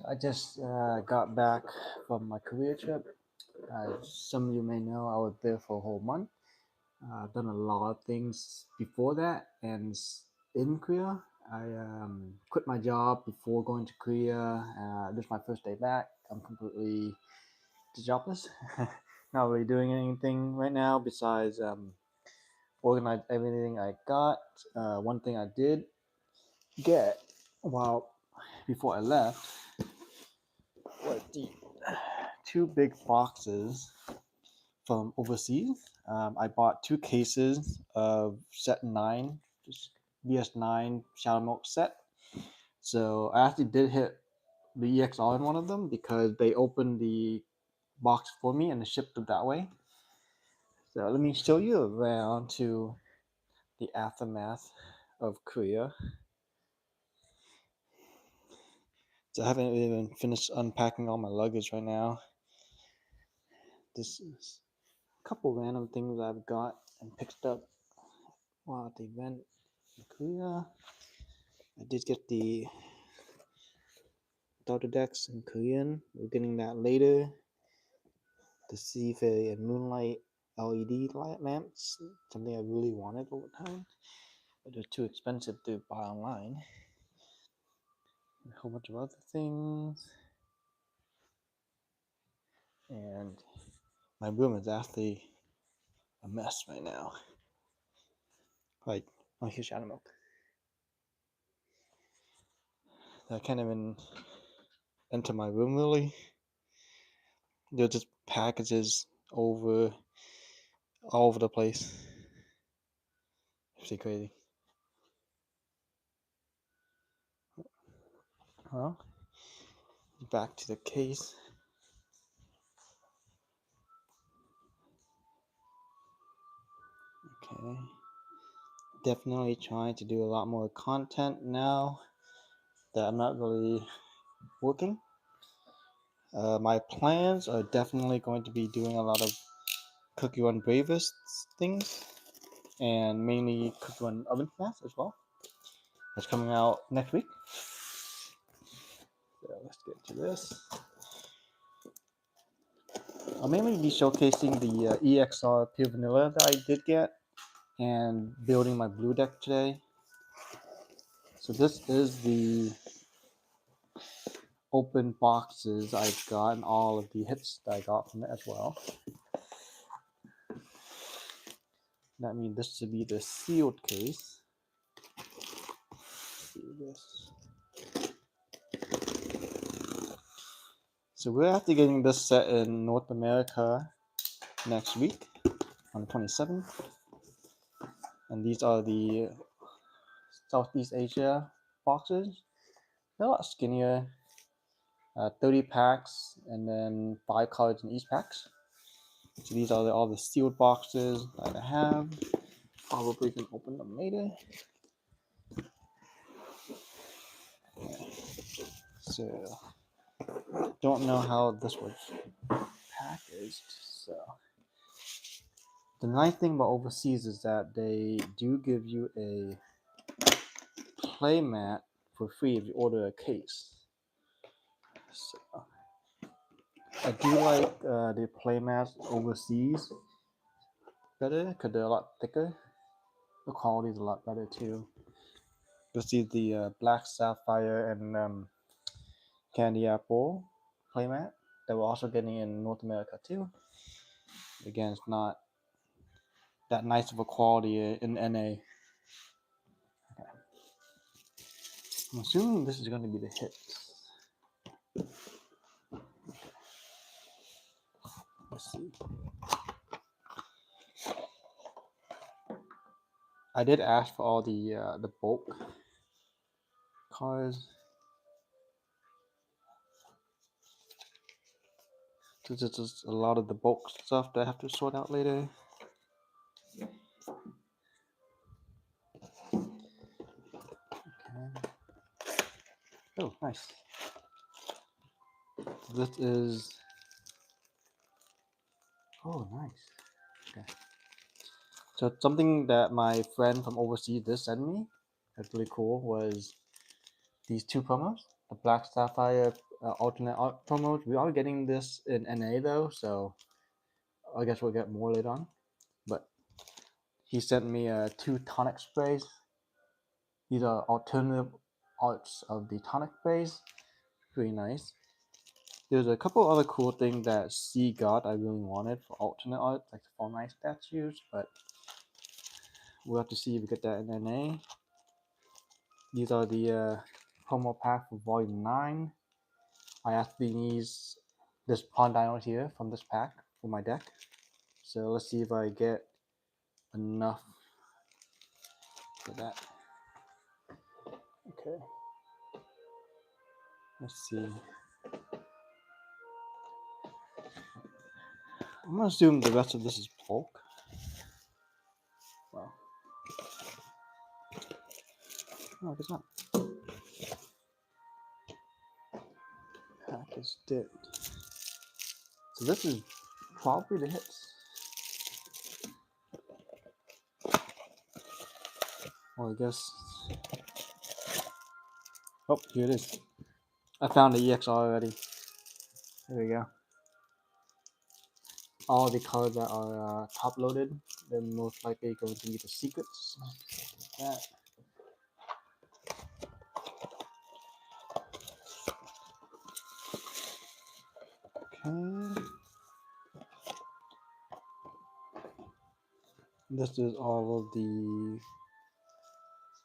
I just got back from my Korea trip. Some of you may know I was there for a whole month. I've done a lot of things before that, and in Korea, I quit my job before going to Korea. This is my first day back. I'm completely jobless, not really doing anything right now besides organize everything I got. One thing I did get while before I left was the two big boxes from overseas. I bought two cases of set 9, just BS9 Shadow Milk set. So I actually did hit the EXR in one of them because they opened the box for me and shipped it that way. So let me show you around to the aftermath of Korea. So I haven't even finished unpacking all my luggage right now. This is a couple random things I've got and picked up while at the event in Korea. I did get the Dota decks in Korean. We're getting that later. The Sea Fairy and Moonlight LED light lamps, something I really wanted over time, but they're too expensive to buy online. A whole bunch of other things. And my room is actually a mess right now. Like, oh, here's Shadow Milk. I can't even enter my room really. There's just packages all over the place. It's pretty crazy. Well, back to the case. Okay. Definitely trying to do a lot more content now that I'm not really working. My plans are definitely going to be doing a lot of Cookie Run Bravest things, and mainly Cookie Run Oven Smash as well. That's coming out next week. So let's get to this. I'll mainly be showcasing the EXR Pure Vanilla that I did get and building my blue deck today. So this is the open boxes I got and all of the hits that I got from it as well. That means this should be the sealed case. Let's see this. So we're actually getting this set in North America next week on the 27th. And these are the Southeast Asia boxes. They're a lot skinnier. 30 packs and then 5 cards in each packs. So these are all the sealed boxes that I have. Probably can open them later. Okay. So don't know how this was packaged. So the nice thing about overseas is that they do give you a play mat for free if you order a case. So I do like the play mats overseas better because they're a lot thicker. The quality is a lot better too. You'll see the Black Sapphire and Candy Apple playmat that we're also getting in North America too. Again, it's not that nice of a quality in NA. Okay. I'm assuming this is going to be the hits. Let's see. I did ask for all the bulk cards. This is just a lot of the bulk stuff that I have to sort out later. Okay. Oh, nice. This is. Oh, nice. Okay. So something that my friend from overseas did send me, that's really cool, was these two promos. The Black Sapphire alternate promos. We are getting this in NA though, so I guess we'll get more later on. But he sent me 2 tonic sprays. These are alternative arts of the tonic sprays. Pretty nice. There's a couple other cool things that C got I really wanted for alternate art, like the Fall Night statues, but we'll have to see if we get that in NA. These are the promo pack for Volume 9. I actually need this pawn dino here from this pack for my deck. So let's see if I get enough for that. Okay. Let's see. I'm gonna assume the rest of this is bulk. Well, no, it's not. Pack is dead. So this is probably the hits. Well, I guess. Oh, here it is. I found the EXR already. There we go. All the cards that are top loaded, they're most likely going to be the secrets. Like that. Okay. This is all of the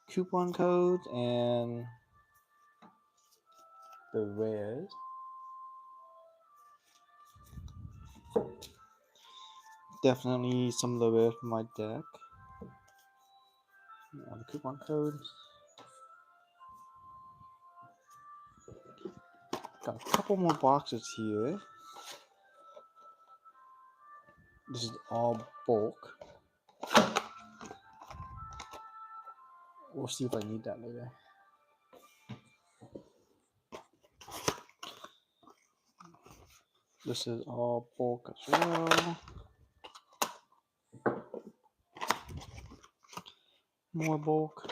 coupon codes and the rares. Definitely some of the rares from my deck. The coupon codes. Got a couple more boxes here. This is all bulk. We'll see if I need that later. This is all bulk as well. More bulk.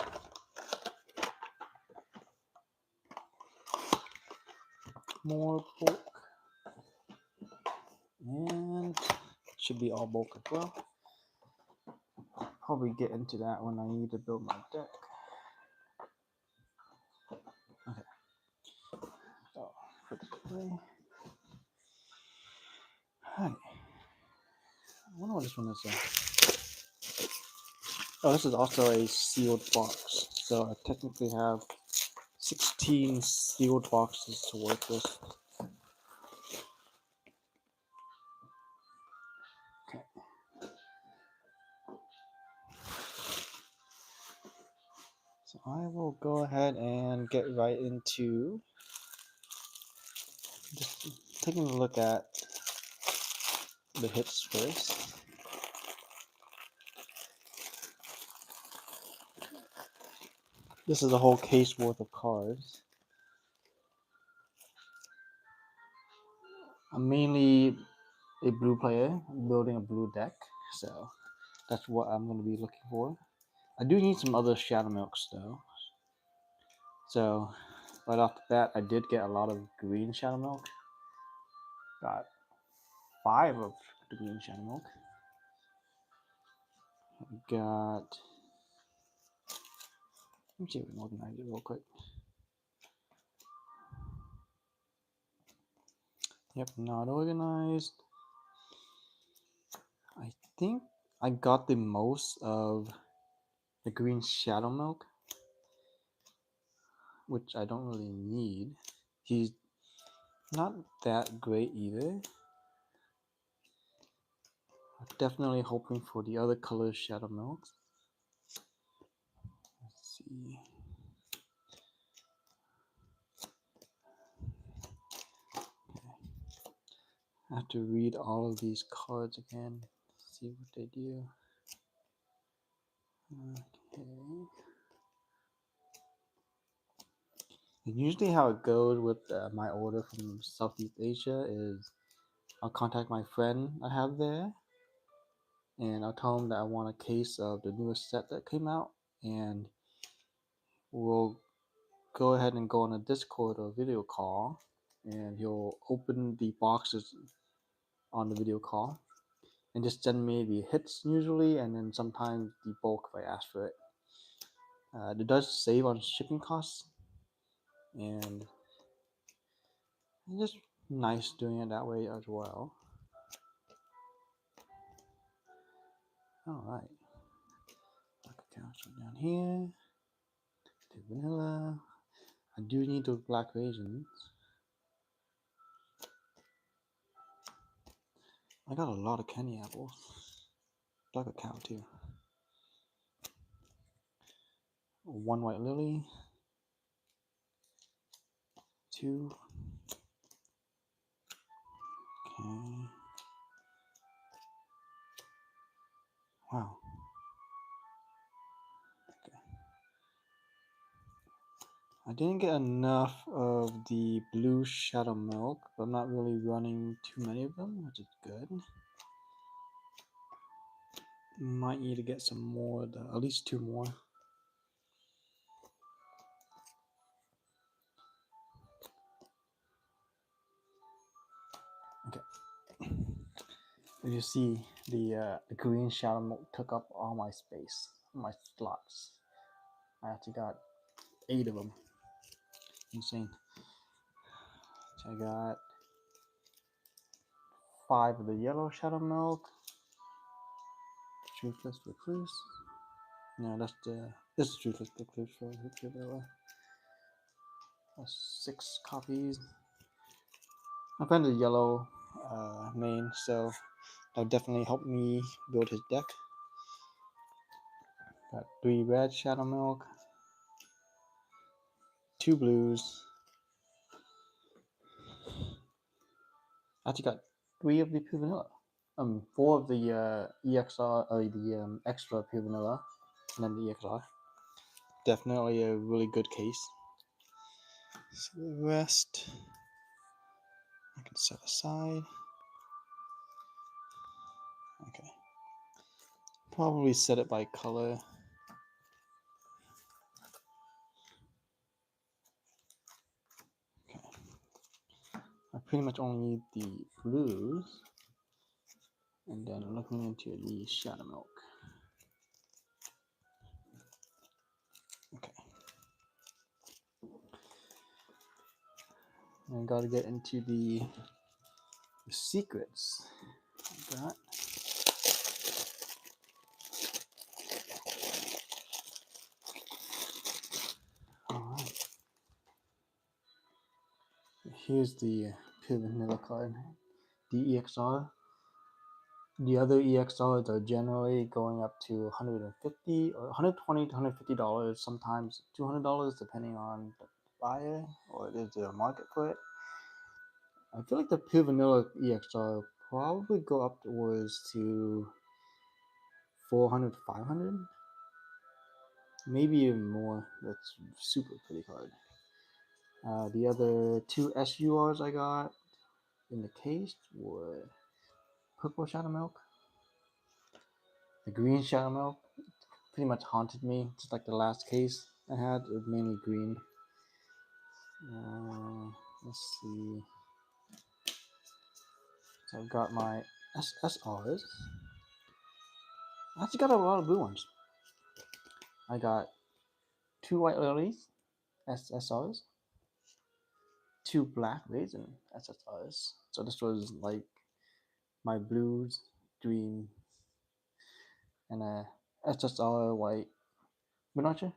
More bulk. And should be all bulk as well. Probably get into that when I need to build my deck. Okay. So put this away. Alright. I wonder what this one is. Oh, this is also a sealed box. So I technically have 16 sealed boxes to work with. Okay. So I will go ahead and get right into just taking a look at the hits first. This is a whole case worth of cards. I'm mainly a blue player. I'm building a blue deck, so that's what I'm going to be looking for. I do need some other Shadow Milks though. So right off the bat, I did get a lot of green Shadow Milk. Got 5 of the green Shadow Milk. Got. Let me see if we can organize it real quick. Yep, not organized. I think I got the most of the green Shadow Milk, which I don't really need. He's not that great either. I'm definitely hoping for the other color Shadow Milks. Let's see. Okay. I have to read all of these cards again, see what they do. Okay. And usually how it goes with my order from Southeast Asia is I'll contact my friend I have there and I'll tell him that I want a case of the newest set that came out, and we'll go ahead and go on a Discord or video call and he'll open the boxes on the video call and just send me the hits usually, and then sometimes the bulk if I ask for it. It does save on shipping costs, and it's just nice doing it that way as well. Alright, black accounts are down here. The vanilla. I do need those black raisins. I got a lot of candy apples. Black account too. One white lily. 2. Okay. Wow. Okay. I didn't get enough of the blue shadow milk, but I'm not really running too many of them, which is good. Might need to get some more, at least 2 more. Okay. As you see, the green shadow milk took up all my space, my slots. I actually got 8 of them. Insane. So I got 5 of the yellow shadow milk. Truthless recluse. No, this is truthless recluse for the That's 6 copies. I found the yellow main, so that'll definitely help me build his deck. Got 3 red shadow milk, 2 blues. Actually got 3 of the pure vanilla. 4 of the EXR, or the extra pure vanilla, and then the EXR. Definitely a really good case. So the rest I can set aside. Okay. Probably set it by color. Okay. I pretty much only need the blues, and then looking into the shadow milk. Okay. I gotta get into the secrets. Like that. Alright. Here's the pure vanilla card. The EXR. The other EXRs are generally going up to $150 or $120 to $150, sometimes $200, depending on the buyer or there's a market for it. I feel like the pure vanilla EXR probably go upwards to 400 to 500, maybe even more. That's super pretty card. The other 2 SURs I got in the case were purple shadow milk. The green shadow milk pretty much haunted me, just like the last case I had. It was mainly green. Let's see. So I've got my SSRs. I actually got a lot of blue ones. I got 2 white lilies SSRs, 2 black raisin SSRs. So this was like my blues, green, and a SSR white miniature.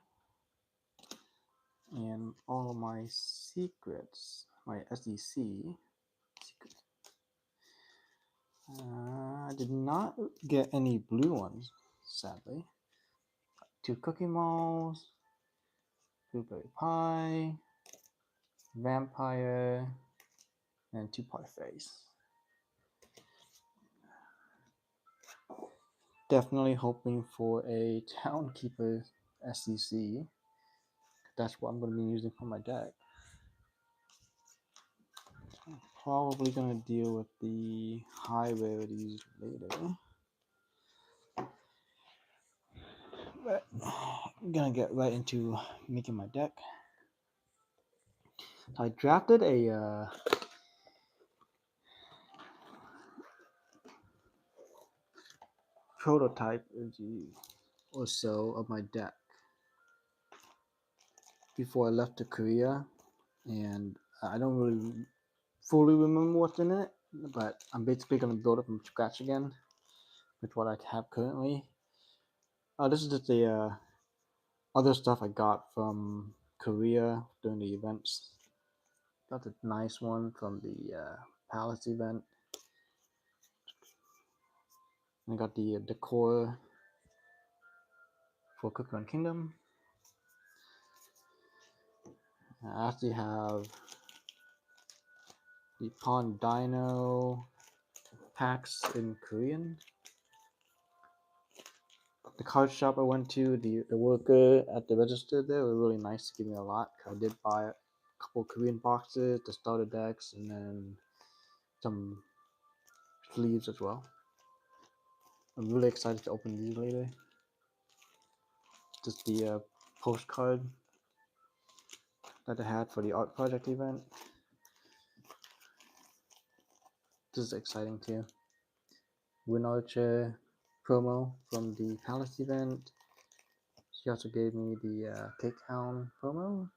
And all of my secrets, my SEC secret. I did not get any blue ones, sadly. 2 cookie malls, blueberry pie, vampire, and 2 parfaits. Definitely hoping for a Townkeeper SEC. That's what I'm going to be using for my deck. I'm probably going to deal with the high rarities later. But I'm going to get right into making my deck. So I drafted a prototype or so of my deck before I left to Korea, and I don't really fully remember what's in it, but I'm basically going to build it from scratch again with what I have currently. This is just the other stuff I got from Korea during the events. Got a nice one from the Palace event. I got the decor for Cookie Run Kingdom. I actually have the Pawn Dino packs in Korean. The card shop I went to, the worker at the register there were really nice to give me a lot. I did buy a couple Korean boxes, the starter decks, and then some sleeves as well. I'm really excited to open these later. Just the postcard that I had for the art project event. This is exciting too. Wind Archer promo from the Palace event. She also gave me the Cake Hound promo.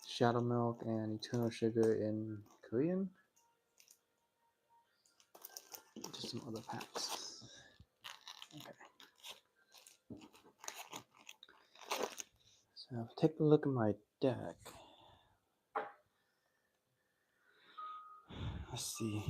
Shadow Milk and Eternal Sugar in Korean. Just some other packs. Okay. So take a look at my deck. Let's see.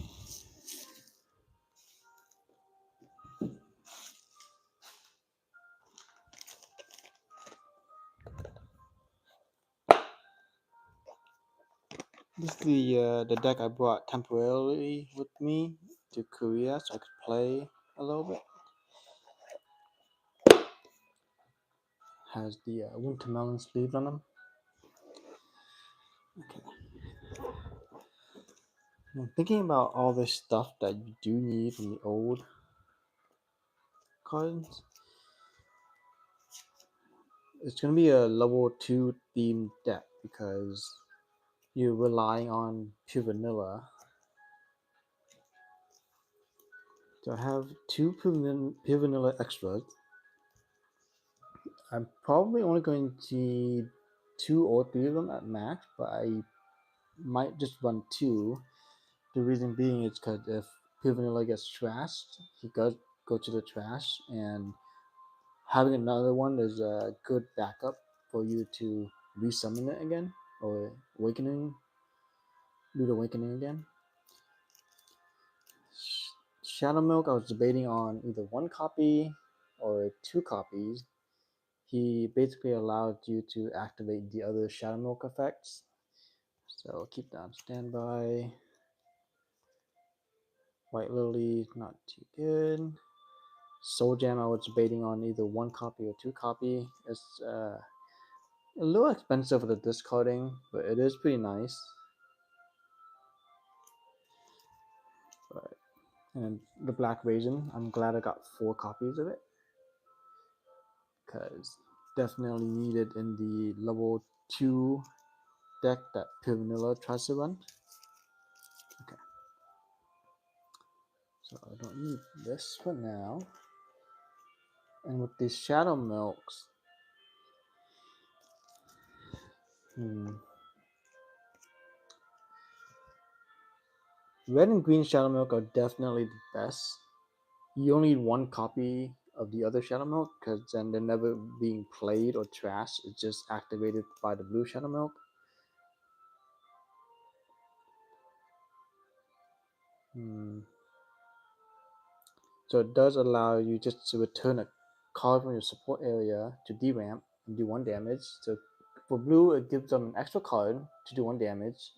This is the deck I brought temporarily with me to Korea so I could play a little bit. Has the wintermelon sleeves on them. Okay. I'm thinking about all this stuff that you do need from the old cards. It's going to be a level 2 themed deck because you're relying on Pure Vanilla. So I have 2 Pure Vanilla extras. I'm probably only going to need 2 or 3 of them at max, but I might just run 2. The reason being is because if Pure Vanilla gets trashed, he does go to the trash, and having another one is a good backup for you to resummon it again or do the awakening again. Shadow Milk, I was debating on either 1 copy or 2 copies. He basically allowed you to activate the other Shadow Milk effects. So I'll keep that on standby. White Lily, not too good. Soul Jam, I was debating on either 1 copy or 2 copy. It's a little expensive for the discarding, but it is pretty nice. But, and the Black Raisin, I'm glad I got 4 copies of it, because definitely needed in the level 2 deck that Pure Vanilla tries to run. Okay. So I don't need this for now. And with these Shadow Milks, red and green Shadow Milk are definitely the best. You only need 1 copy of the other Shadow Milk because then they're never being played or trashed. It's just activated by the blue Shadow Milk. So it does allow you just to return a card from your support area to deramp and do 1 damage. So for blue, it gives them an extra card to do 1 damage.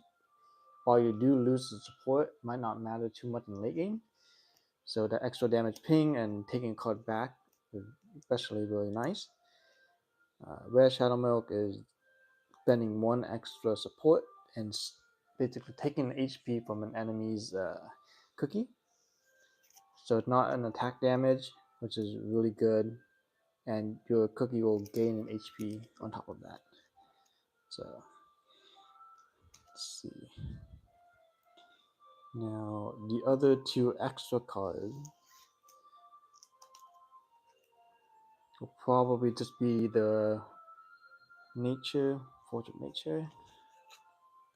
While you do lose the support, it might not matter too much in late game. So that extra damage ping and taking a card back is especially really nice. Red Shadow Milk is spending 1 extra support and basically taking HP from an enemy's cookie. So it's not an attack damage, which is really good, and your cookie will gain an HP on top of that. So let's see. Now the other 2 extra cards. probably just be the nature, forge of nature,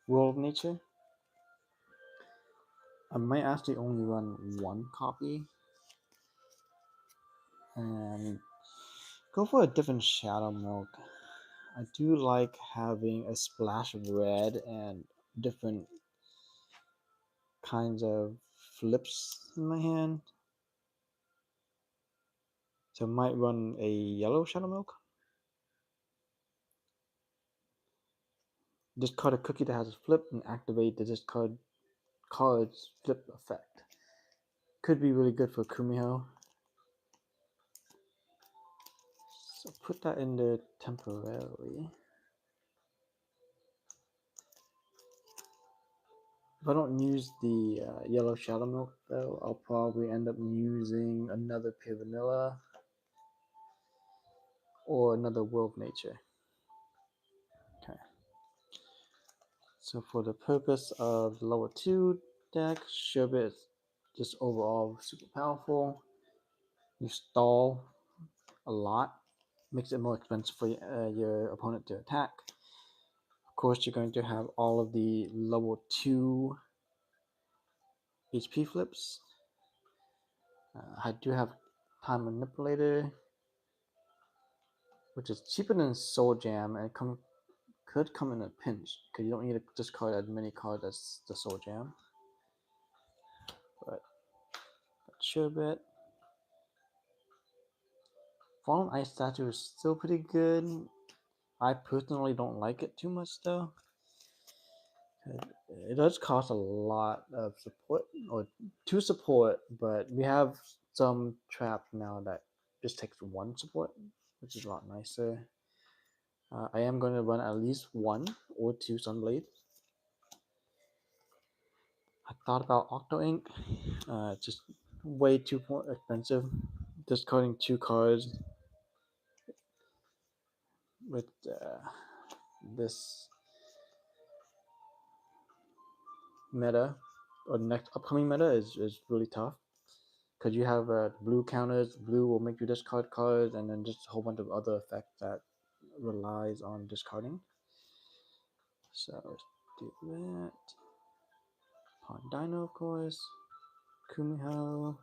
world of nature. I might actually only run one copy and go for a different shadow milk. I do like having a splash of red and different kinds of flips in my hand. So I might run a yellow shadow milk. Discard a cookie that has a flip and activate the discard card's flip effect. Could be really good for Kumiho. So put that in there temporarily. If I don't use the yellow shadow milk though, I'll probably end up using another Pure Vanilla or another World of Nature. Okay. So for the purpose of the lower 2 deck, Sherbet is just overall super powerful. You stall a lot, makes it more expensive for your opponent to attack. Of course, you're going to have all of the level 2 HP flips. I do have Time Manipulator, which is cheaper than Soul Jam and could come in a pinch because you don't need to discard as many cards as the Soul Jam. But Sherbet. Fallen Ice Statue is still pretty good. I personally don't like it too much though. It does cost a lot of support, or 2 support, but we have some traps now that just takes 1 support, which is a lot nicer. I am going to run at least 1 or 2 Sunblades. I thought about Octo Ink. It's just way too expensive. Discarding 2 cards with this meta, or the next upcoming meta, is really tough. Because you have blue counters, blue will make you discard cards, and then just a whole bunch of other effects that relies on discarding. So let's do that. Pawn Dino, of course. Kumiho.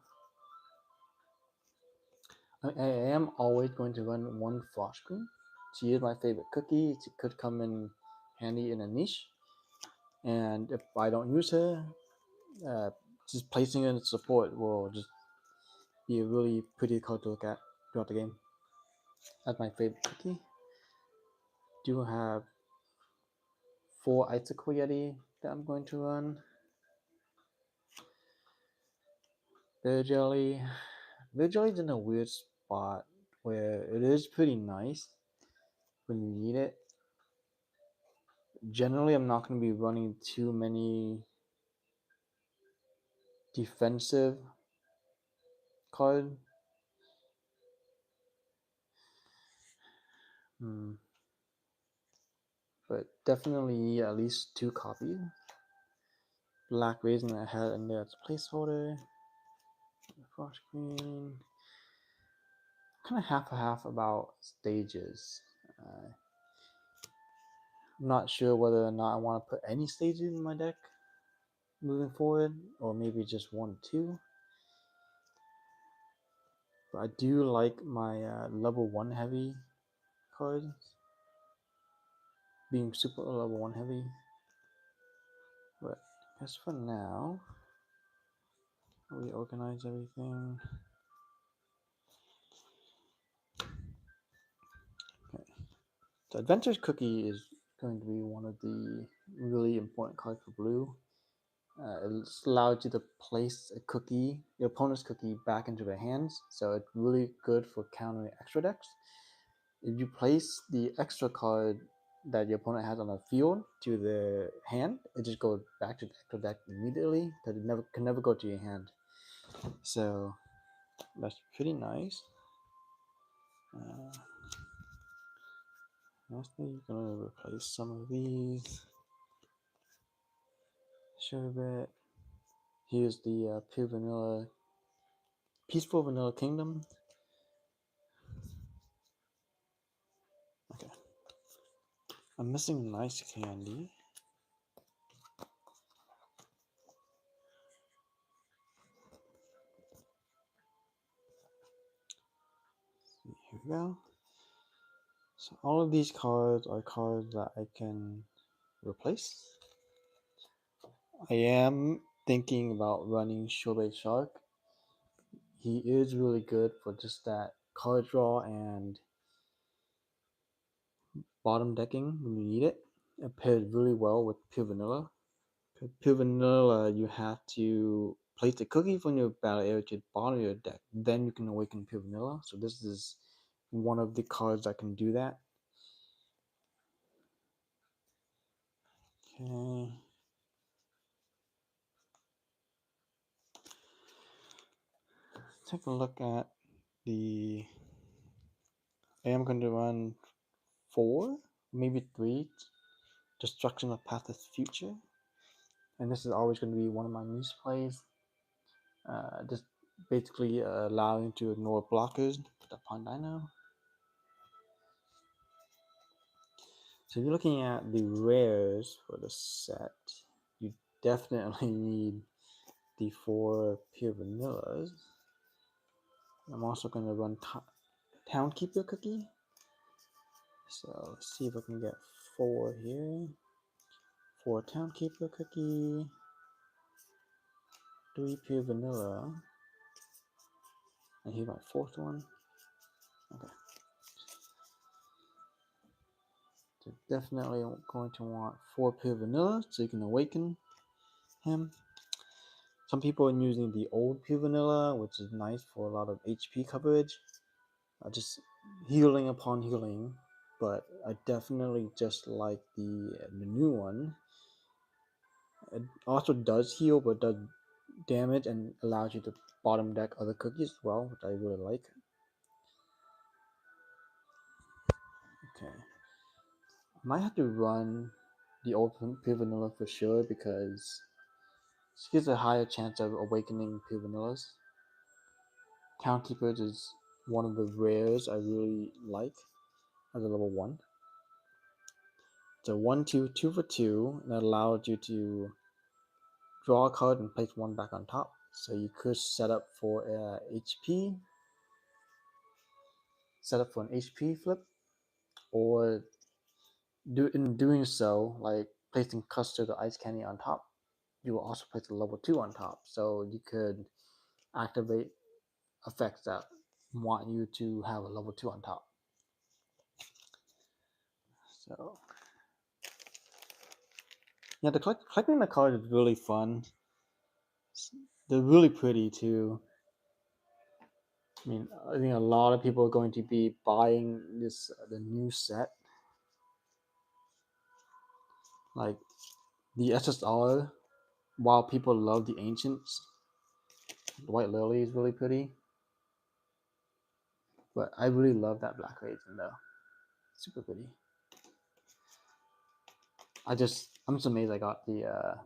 I am always going to run 1 Frost Queen. She is my favorite cookie. She could come in handy in a niche. And if I don't use her, just placing her in support will just be a really pretty card to look at throughout the game. That's my favorite cookie. Do have 4 Icicle Yeti that I'm going to run. Bear Jelly. Bear Jelly's in a weird spot where it is pretty nice when you need it. Generally, I'm not going to be running too many defensive cards. But definitely need at least 2 copies. Black Raisin I had in there as a placeholder. Frost Queen. Kind of half a half about stages. I'm not sure whether or not I want to put any stages in my deck moving forward, or maybe just 1 or 2. But I do like my level 1 heavy cards being super level 1 heavy. But I guess for now, reorganize everything. Okay. So Adventure's Cookie is going to be one of the really important cards for blue. It allows you to place a cookie, your opponent's cookie, back into their hands. So it's really good for countering extra decks. If you place the extra card that your opponent has on the field to the hand, it just goes back to the extra deck immediately, because it can never go to your hand. So that's pretty nice. Lastly, you're gonna replace some of these. Sherbet. Here's the Pure Vanilla, Peaceful Vanilla Kingdom. I'm missing nice candy. Here we go. So all of these cards are cards that I can replace. I am thinking about running Shobai Shark. He is really good for just that card draw and bottom decking when you need it. It pairs really well with Pure Vanilla. Pure Vanilla, you have to place the cookie from your battle area to the bottom of your deck. Then you can awaken Pure Vanilla. So this is one of the cards that can do that. Okay. Take a look at the... I am going to run 4, maybe 3 Destruction of Pathless Future. And this is always going to be one of my niche plays. Just basically allowing to ignore blockers upon Dino. So if you're looking at the rares for the set, you definitely need the 4 Pure Vanillas. I'm also going to run Townkeeper Cookie. So let's see if I can get 4 here. 4 Townkeeper Cookie. 3 Pure Vanilla. And here's my 4th one. Okay. So definitely going to want 4 Pure Vanilla so you can awaken him. Some people are using the old Pure Vanilla, which is nice for a lot of HP coverage. Just healing upon healing, but I definitely just like the new one. It also does heal, but does damage and allows you to bottom deck other cookies as well, which I really like. Okay. I might have to run the old Pure Vanilla for sure because it gives a higher chance of awakening Pure Vanillas. Townkeepers is one of the rares I really like as a level 1. So 1/2, 2 for 2, and that allows you to draw a card and place one back on top. So you could set up for HP, set up for an HP flip, or in doing so, like placing custard or ice candy on top, you will also place a level 2 on top. So you could activate effects that want you to have a level 2 on top. So yeah, collecting the cards is really fun. They're really pretty too. I mean, I think a lot of people are going to be buying the new set. Like the SSR, while people love the ancients, the White Lily is really pretty. But I really love that Black Raisin though. Super pretty. I'm just amazed I got the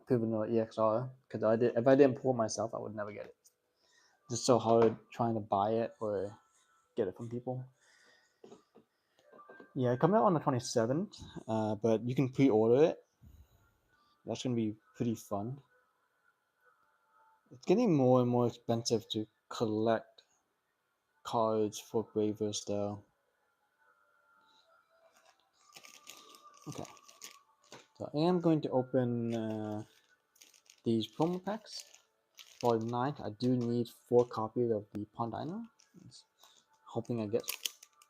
Pure Vanilla EXR because if I didn't pull it myself, I would never get it. It's just so hard trying to buy it or get it from people. Yeah, it comes out on the 27th, but you can pre-order it. That's gonna be pretty fun. It's getting more and more expensive to collect cards for Bravers though. Okay, so I am going to open these promo packs. For the 9th, I do need 4 copies of the Pondino. Hoping I get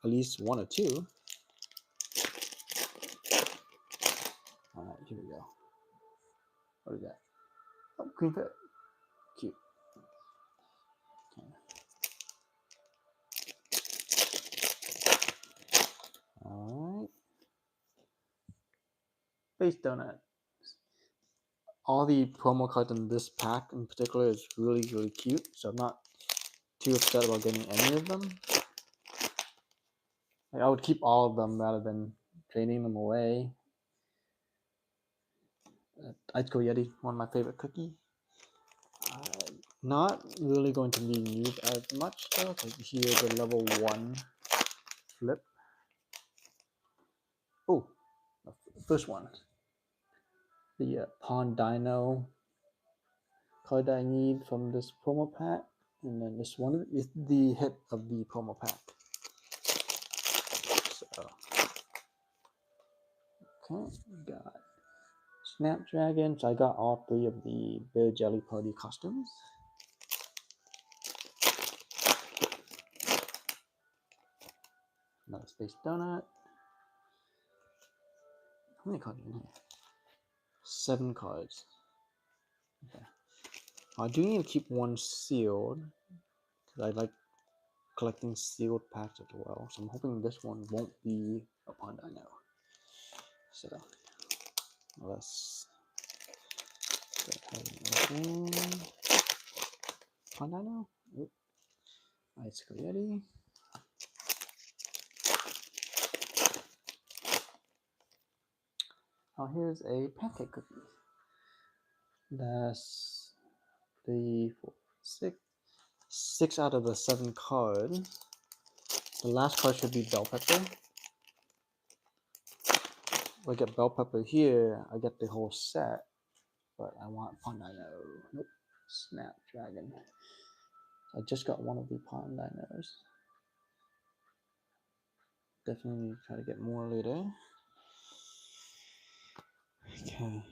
at least 1 or 2. Alright, here we go. What is that? Oh, Queen Fit. Cute. Okay. Alright. Base Donut. All the promo cards in this pack in particular is really, really cute, so I'm not too upset about getting any of them. Like, I would keep all of them rather than trading them away. Ice Cold Yeti, one of my favorite cookies. Not really going to be used as much though, because here's a level 1 flip. Oh, first one, the Pawn Dino card that I need from this promo pack, and then this one is the hit of the promo pack. So, okay, we got Snapdragon. So I got all 3 of the Bear Jelly Party costumes. Another Space Donut. How many cards are in here? 7 cards. Okay. I do need to keep one sealed, because I like collecting sealed packs as well. So I'm hoping this one won't be a Pawn Dino. So let's go ahead and open Pawn Dino. Oop. Ice Spaghetti. Oh, here's a pancake cookie. That's 3, 4, 6. 6 out of the 7 cards. The last card should be Bell Pepper. If I get Bell Pepper here, I get the whole set. But I want Pawn Dino. Nope. Snapdragon. I just got one of the Pawn Dinos. Definitely need to try to get more later. Okay.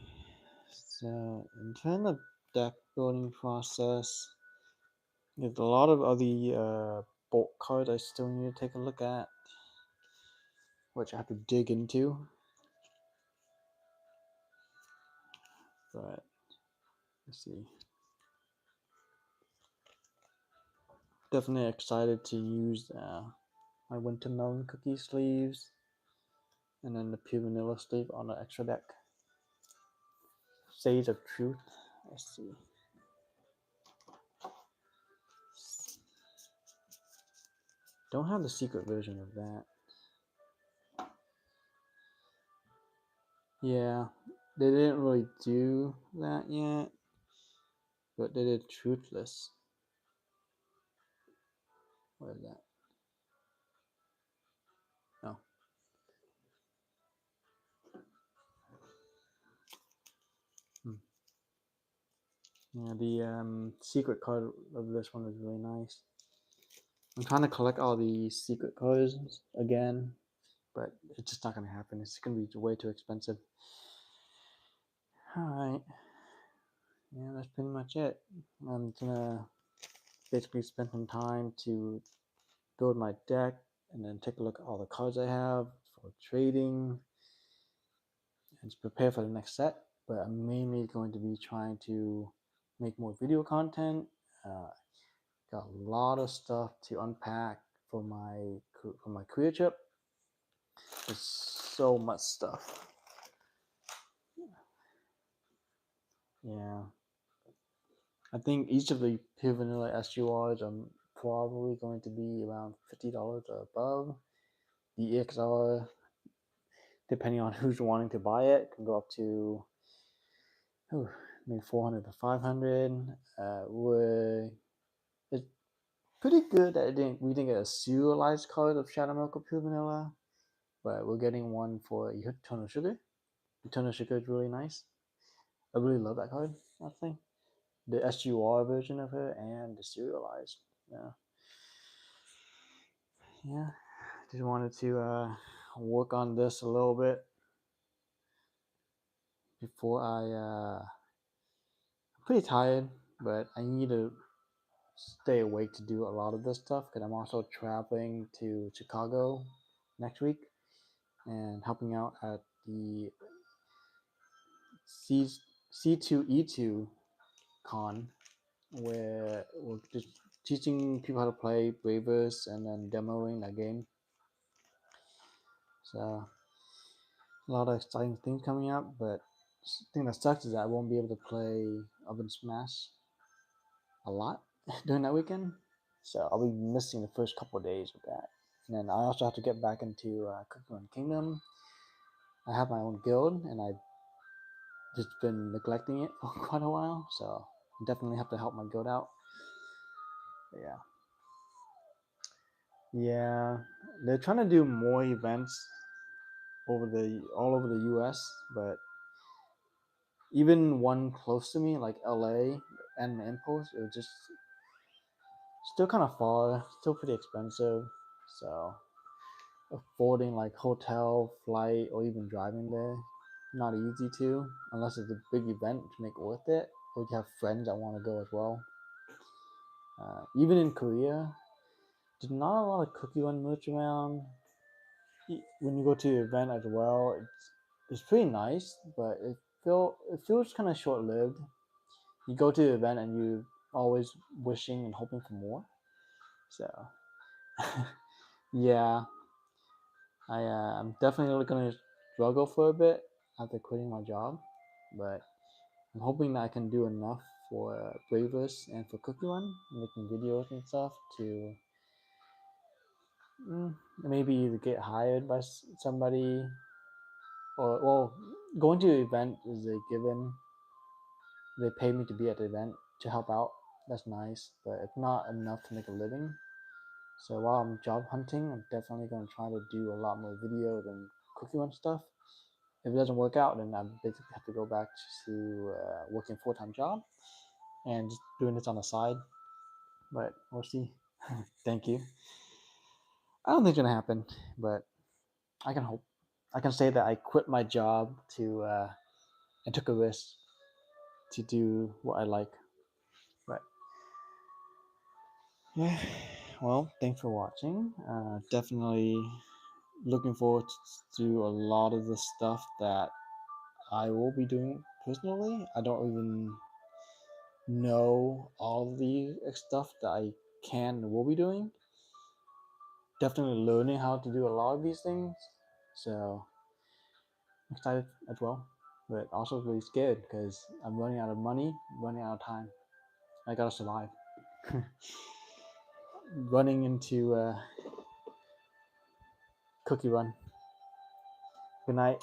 So in terms of deck building process, there's a lot of other bulk cards I still need to take a look at, which I have to dig into. But let's see. Definitely excited to use my Winter Melon Cookie sleeves, and then the Pure Vanilla sleeve on the extra deck. Sage of Truth. Let's see. Don't have the secret version of that. Yeah, they didn't really do that yet, but they did Truthless. What is that? Oh. Yeah, the secret card of this one is really nice. I'm trying to collect all the secret cards again, but it's just not going to happen. It's going to be way too expensive. Alright. Yeah, that's pretty much it. I'm going to basically spend some time to build my deck and then take a look at all the cards I have for trading and to prepare for the next set. But I'm mainly going to be trying to make more video content. Got a lot of stuff to unpack for my career trip. There's so much stuff. Yeah. I think each of the Pure Vanilla SURs are probably going to be around $50 or above. The EXR, depending on who's wanting to buy it, can go up to maybe 400 to 500. It's pretty good that we didn't get a serialized card of Shadow Milk or Pure Vanilla, but we're getting one for Eternal Sugar. Eternal Sugar is really nice. I really love that card, honestly. The SUR version of her and the serialized. Yeah. Just wanted to work on this a little bit before I'm pretty tired, but I need to stay awake to do a lot of this stuff because I'm also traveling to Chicago next week and helping out at the C2E2 con, where we're just teaching people how to play Bravers and then demoing that game. So a lot of exciting things coming up, but the thing that sucks is that I won't be able to play Oven Smash a lot during that weekend. So I'll be missing the first couple of days of that. And then I also have to get back into Cookie Run Kingdom. I have my own guild, and I've just been neglecting it for quite a while. So I definitely have to help my guild out. But yeah, they're trying to do more events all over the U.S., but even one close to me, like LA and Impulse, it was just still kind of far, still pretty expensive. So affording like hotel, flight, or even driving there, not easy to, unless it's a big event to make it worth it, or you have friends that want to go as well. Even in Korea, there's not a lot of Cookie Run merch around. When you go to the event as well, it's pretty nice, but it feels kind of short lived. You go to the event and you always wishing and hoping for more. So yeah, I'm definitely gonna struggle for a bit after quitting my job, but I'm hoping that I can do enough for Bravers and for Cookie Run, making videos and stuff to maybe either get hired by somebody or well, going to the event is a given. They pay me to be at the event to help out. That's nice, but it's not enough to make a living. So while I'm job hunting, I'm definitely going to try to do a lot more videos and Cookie Run stuff. If it doesn't work out, then I basically have to go back to working full-time job and just doing this on the side. But we'll see. Thank you. I don't think it's gonna happen, but I can hope. I can say that I quit my job to and took a risk to do what I like. But yeah, well, thanks for watching. Definitely looking forward to a lot of the stuff that I will be doing personally. I don't even know all the stuff that I can and will be doing. Definitely learning how to do a lot of these things. So I'm excited as well, but also really scared because I'm running out of money, running out of time. I gotta survive. Running into Cookie Run. Good night.